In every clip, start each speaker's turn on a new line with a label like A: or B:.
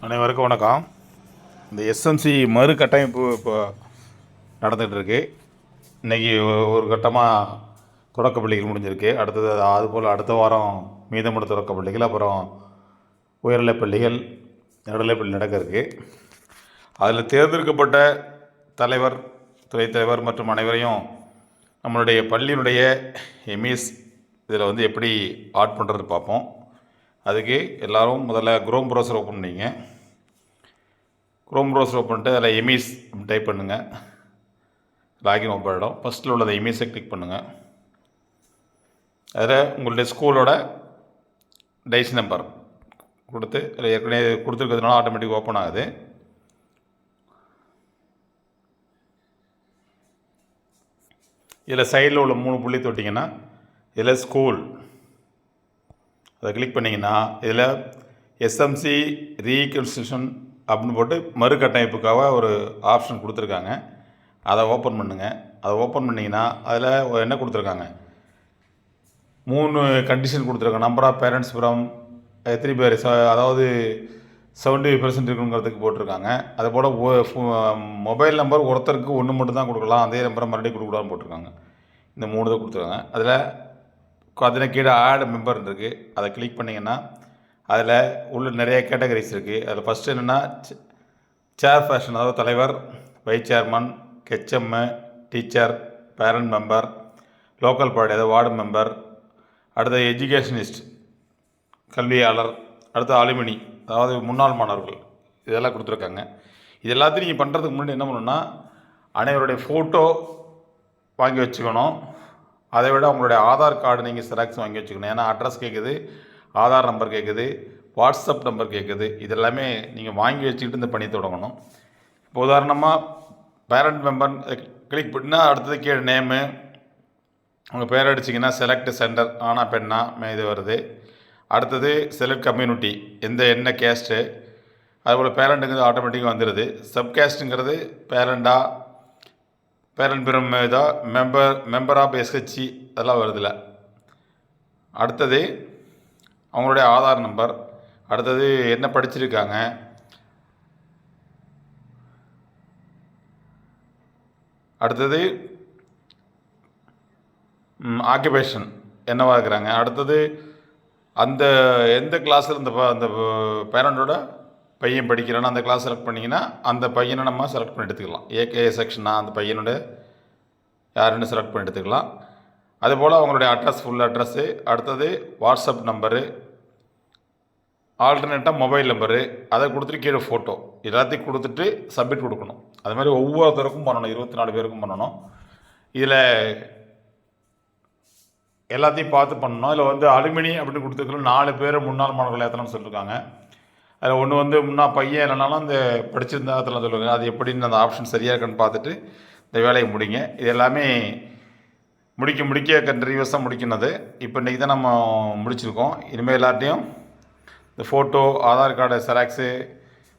A: அனைவருக்கும் வணக்கம். இந்த எஸ்எம்சி மறு கட்டமைப்பு இப்போ நடந்துகிட்ருக்கு. இன்றைக்கி ஒரு கட்டமாக தொடக்க பள்ளிகள் முடிஞ்சிருக்கு. அடுத்தது அதுபோல் அடுத்த வாரம் மீதமுள்ள தொடக்க பள்ளிகள், அப்புறம் உயர்நிலைப் பள்ளிகள், நடுநிலைப்பள்ளி நடக்க இருக்குது. அதில் தேர்ந்தெடுக்கப்பட்ட தலைவர், துணைத் தலைவர் மற்றும் அனைவரையும் நம்மளுடைய பள்ளியினுடைய எம்இஎஸ் இதில் எப்படி ஆட் பண்ணுறது பார்ப்போம். அதுக்கு எல்லோரும் முதல்ல குரோம் ப்ரௌசர் ஓப்பன் பண்ணிங்க. குரோம் ப்ரௌசர் ஓப்பன் பண்ணிட்டு அதில் எம்இஎஸ் டைப் பண்ணுங்கள். லாகின் ஓப்பன் ஆகிடும். ஃபஸ்ட்டில் உள்ளதை எம்இஎஸை கிளிக் பண்ணுங்கள். அதில் உங்களுடைய ஸ்கூலோட டைஸ் நம்பர் கொடுத்து அதில் ஏற்கனவே கொடுத்துருக்கிறதுனால ஆட்டோமேட்டிக் ஓப்பன் ஆகுது. இதில் சைடில் உள்ள 3 புள்ளி தொட்டிங்கன்னா இதில் ஸ்கூல் அதை கிளிக் பண்ணிங்கன்னா இதில் எஸ்எம்சி ரீகன்ஸ்ட்ரக்ஷன் அப்படின்னு போட்டு மறுகட்டமைப்புக்காக ஒரு ஆப்ஷன் கொடுத்துருக்காங்க. அதை ஓப்பன் பண்ணுங்கள். அதை ஓப்பன் பண்ணிங்கன்னா அதில் என்ன கொடுத்துருக்காங்க, 3 கண்டிஷன் கொடுத்துருக்காங்க. நம்பர் ஆஃப் பேரண்ட்ஸ் ஃப்ரம் எத்தனை பேர், அதாவது 70% இருக்குங்கிறதுக்கு போட்டிருக்காங்க. அதுபோல் மொபைல் நம்பர் ஒருத்தருக்கு 1 மட்டும் தான் கொடுக்கலாம், அதே நம்பரை மறுபடியும் கொடுக்கலான்னு போட்டிருக்காங்க. இந்த 3 தான் கொடுத்துருக்காங்க. அதில் கீழே ஆட் மெம்பர் இருக்குது. அதை கிளிக் பண்ணிங்கன்னா அதில் உள்ள நிறைய கேட்டகரிஸ் இருக்குது. அதில் ஃபஸ்ட்டு என்னென்னா சேர் ஃபேஷன், அதாவது தலைவர், vice chairman, HM, teacher, parent member, local body அதாவது வார்டு மெம்பர், அடுத்தது எஜுகேஷனிஸ்ட் கல்வியாளர், அடுத்து அலுமினி அதாவது முன்னாள் மாணவர்கள், இதெல்லாம் கொடுத்துருக்காங்க. இது எல்லாத்தையும் நீங்கள் பண்ணுறதுக்கு முன்னாடி என்ன பண்ணணுன்னா அனைவருடைய ஃபோட்டோ வாங்கி வச்சுக்கணும். அதை விட உங்களுடைய ஆதார் கார்டு நீங்கள் ஜெராக்ஸ் வாங்கி வச்சுக்கணும். ஏன்னா அட்ரஸ் கேட்குது, ஆதார் நம்பர் கேட்குது, வாட்ஸ்அப் நம்பர் கேட்குது. இதெல்லாமே நீங்கள் வாங்கி வச்சுக்கிட்டு இந்த பணி தொடங்கணும். இப்போ உதாரணமாக பேரண்ட் மெம்பர் கிளிக் பண்ணால் அடுத்தது கீழே நேமு, உங்கள் பேர் அடிச்சிங்கன்னா செலக்ட் சென்டர் ஆனா பெண்ணா இது வருது. அடுத்தது செலக்ட் கம்யூனிட்டி, என்ன கேஸ்ட்டு, அதுபோல் பேரண்ட்டுங்கிறது ஆட்டோமேட்டிக்காக வந்துடுது. சப் கேஸ்ட்டுங்கிறது பேரண்ட் பெரும் மெம்பர் ஆஃப் எஸ்ஹெச்சி அதெல்லாம் வருதில்ல. அடுத்தது அவங்களுடைய ஆதார் நம்பர், அடுத்தது என்ன படிச்சிருக்காங்க, அடுத்தது ஆக்குபேஷன் என்னவாக இருக்கிறாங்க, அடுத்தது அந்த எந்த கிளாஸில் அந்த பேரண்டோட பையன் படிக்கிறான்னா அந்த கிளாஸ் செலக்ட் பண்ணிங்கன்னா அந்த பையனை நம்ம செலக்ட் பண்ணி எடுத்துக்கலாம். ஏகே செக்ஷனா அந்த பையனோட யாருன்னு செலக்ட் பண்ணி எடுத்துக்கலாம். அதுபோல் அவங்களுடைய அட்ரஸ், ஃபுல் அட்ரஸ்ஸு, அடுத்தது வாட்ஸ்அப் நம்பரு, ஆல்டர்னேட்டாக மொபைல் நம்பரு, அதை கொடுத்துட்டு கீழே ஃபோட்டோ எல்லாத்தையும் கொடுத்துட்டு சப்மிட் கொடுக்கணும். அது மாதிரி ஒவ்வொருத்தருக்கும் பண்ணணும், 24 பேருக்கும் பண்ணணும். இதில் எல்லாத்தையும் பார்த்து பண்ணணும். இதில் அலுமினி அப்படின்னு கொடுத்துருக்கணும். 4 பேர் முன்னாள் மாணவர்கள் ஏற்றலாம்னு சொல்லியிருக்காங்க. அதில் ஒன்று முன்னா பையன் இல்லைனாலும் அந்த படிச்சிருந்தா அதெல்லாம் சொல்லுவாங்க. அது எப்படின்னு அந்த ஆப்ஷன் சரியாக இருக்குன்னு பார்த்துட்டு இந்த வேலையை முடிங்க. இது எல்லாமே முடிக்க கண்டினியூஸாக முடிக்கணுது. இப்போ இன்றைக்கி தான் நம்ம முடிச்சிருக்கோம். இனிமேல் எல்லாத்தையும் இந்த photo, Aadhaar card xerox,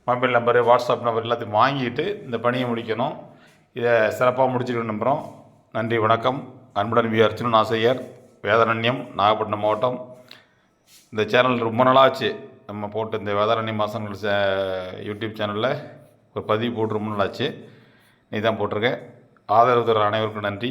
A: mobile number, WhatsApp number எல்லாத்தையும் வாங்கிட்டு இந்த பணியை முடிக்கணும். இதை சிறப்பாக முடிச்சுக்கணும் நம்புகிறோம். நன்றி, வணக்கம். அன்புடன் வி அர்ச்சுனன் ஆசிரியர், வேதாரண்யம், நாகப்பட்டினம் மாவட்டம். இந்த சேனல் ரொம்ப நாளாச்சு நம்ம போட்டு, இந்த வேதாரண்யம் மாசங்கள் யூடியூப் சேனலில் ஒரு பதிவு போட்டு ரொம்ப நாளாச்சு. நீ தான் போட்டிருக்கேன். ஆதரவு தர அனைவருக்கும் நன்றி.